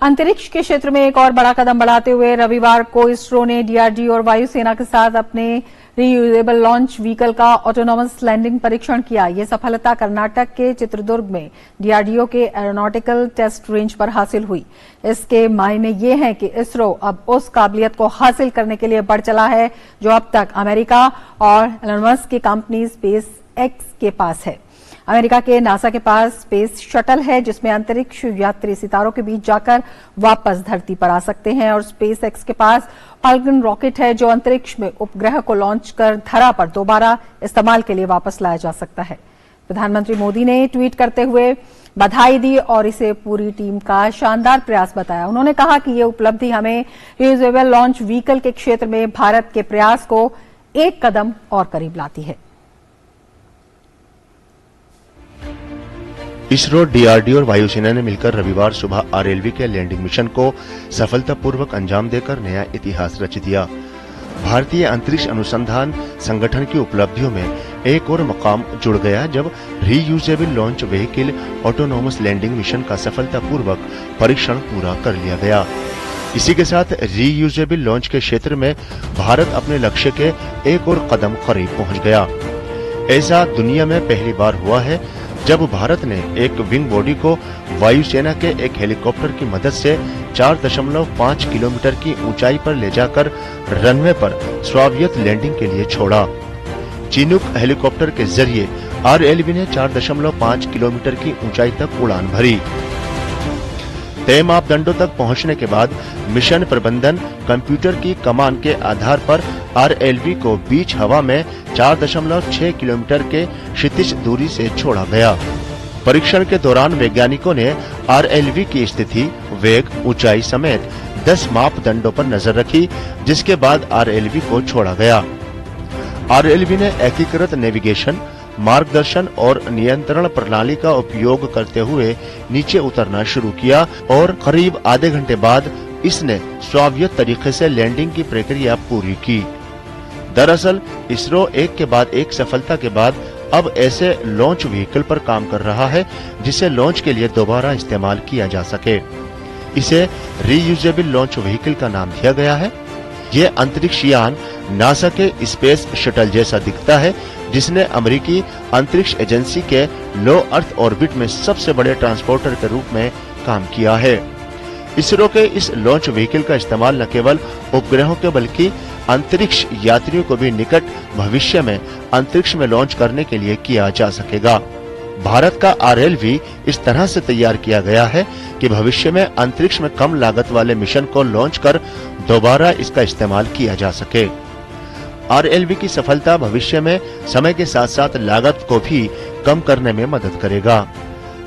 अंतरिक्ष के क्षेत्र में एक और बड़ा कदम बढ़ाते हुए रविवार को इसरो ने डीआरडीओ और वायुसेना के साथ अपने रीयूजेबल लॉन्च व्हीकल का ऑटोनॉमस लैंडिंग परीक्षण किया। यह सफलता कर्नाटक के चित्रदुर्ग में डीआरडीओ के एरोनॉटिकल टेस्ट रेंज पर हासिल हुई। इसके मायने ये हैं कि इसरो अब उस काबिलियत को हासिल करने के लिए बढ़ चला है जो अब तक अमेरिका और एलन मस्क की कंपनी स्पेस एक्स के पास है। अमेरिका के नासा के पास स्पेस शटल है जिसमें अंतरिक्ष यात्री सितारों के बीच जाकर वापस धरती पर आ सकते हैं, और स्पेस एक्स के पास फाल्कन रॉकेट है जो अंतरिक्ष में उपग्रह को लॉन्च कर धरा पर दोबारा इस्तेमाल के लिए वापस लाया जा सकता है। प्रधानमंत्री मोदी ने ट्वीट करते हुए बधाई दी और इसे पूरी टीम का शानदार प्रयास बताया। उन्होंने कहा कि ये उपलब्धि हमें रियूजेबल लॉन्च व्हीकल के क्षेत्र में भारत के प्रयास को एक कदम और करीब लाती है। इसरो, डीआरडीओ और वायुसेना ने मिलकर रविवार सुबह आरएलवी के लैंडिंग मिशन को सफलतापूर्वक अंजाम देकर नया इतिहास रच दिया। भारतीय अंतरिक्ष अनुसंधान संगठन की उपलब्धियों में एक और मकाम जुड़ गया जब reusable launch vehicle autonomous landing mission का सफलतापूर्वक परीक्षण पूरा कर लिया गया। इसी के साथ रीयूजेबल लॉन्च के क्षेत्र में भारत अपने लक्ष्य के एक और कदम करीब पहुंच गया। ऐसा दुनिया में पहली बार हुआ है जब भारत ने एक विंग बॉडी को वायुसेना के एक हेलीकॉप्टर की मदद से 4.5 किलोमीटर की ऊंचाई पर ले जाकर रनवे पर स्वायत्त लैंडिंग के लिए छोड़ा। चिनूक हेलीकॉप्टर के जरिए आरएलवी ने 4.5 किलोमीटर की ऊंचाई तक उड़ान भरी। तय मापदंडों तक पहुंचने के बाद मिशन प्रबंधन कंप्यूटर की कमान के आधार पर आरएलवी को बीच हवा में 4.6 किलोमीटर के क्षितिज दूरी से छोड़ा गया। परीक्षण के दौरान वैज्ञानिकों ने आरएलवी की स्थिति, वेग, ऊंचाई समेत 10 मापदंडों पर नजर रखी, जिसके बाद आरएलवी को छोड़ा गया। आरएलवी ने एकीकृत नेविगेशन, मार्गदर्शन और नियंत्रण प्रणाली का उपयोग करते हुए नीचे उतरना शुरू किया और करीब आधे घंटे बाद इसने स्वायत्त तरीके से लैंडिंग की प्रक्रिया पूरी की। दरअसल इसरो एक के बाद एक सफलता के बाद अब ऐसे लॉन्च व्हीकल पर काम कर रहा है जिसे लॉन्च के लिए दोबारा इस्तेमाल किया जा सके। इसे रीयूजेबल लॉन्च व्हीकल का नाम दिया गया है। ये अंतरिक्ष यान नासा के स्पेस शटल जैसा दिखता है, जिसने अमेरिकी अंतरिक्ष एजेंसी के लो अर्थ ऑर्बिट में सबसे बड़े ट्रांसपोर्टर के रूप में काम किया है। इसरो के इस लॉन्च व्हीकल का इस्तेमाल न केवल उपग्रहों के बल्कि अंतरिक्ष यात्रियों को भी निकट भविष्य में अंतरिक्ष में लॉन्च करने के लिए किया जा सकेगा। भारत का आरएलवी इस तरह से तैयार किया गया है कि भविष्य में अंतरिक्ष में कम लागत वाले मिशन को लॉन्च कर दोबारा इसका इस्तेमाल किया जा सके। आरएलवी की सफलता भविष्य में समय के साथ साथ लागत को भी कम करने में मदद करेगा।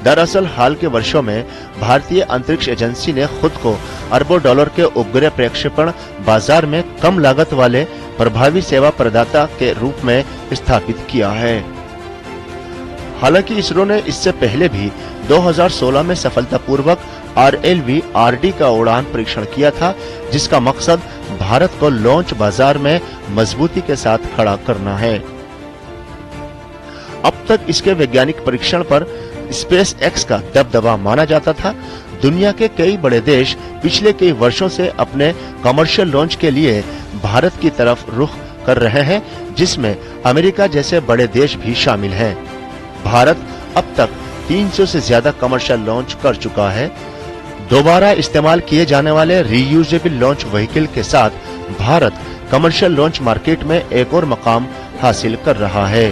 दरअसल हाल के वर्षों में भारतीय अंतरिक्ष एजेंसी ने खुद को अरबों डॉलर के उपग्रह प्रक्षेपण बाजार में कम लागत वाले प्रभावी सेवा प्रदाता के रूप में स्थापित किया है। हालांकि इसरो ने इससे पहले भी 2016 में सफलतापूर्वक आरएलवी आरडी का उड़ान परीक्षण किया था, जिसका मकसद भारत को लॉन्च बाजार में मजबूती के साथ खड़ा करना है। अब तक इसके वैज्ञानिक परीक्षण पर स्पेस एक्स का दबदबा माना जाता था। दुनिया के कई बड़े देश पिछले कई वर्षों से अपने कमर्शियल लॉन्च के लिए भारत की तरफ रुख कर रहे हैं, जिसमें अमेरिका जैसे बड़े देश भी शामिल हैं। भारत अब तक 300 से ज्यादा कमर्शियल लॉन्च कर चुका है। दोबारा इस्तेमाल किए जाने वाले रीयूजेबल लॉन्च व्हीकल के साथ भारत कमर्शियल लॉन्च मार्केट में एक और मकाम हासिल कर रहा है।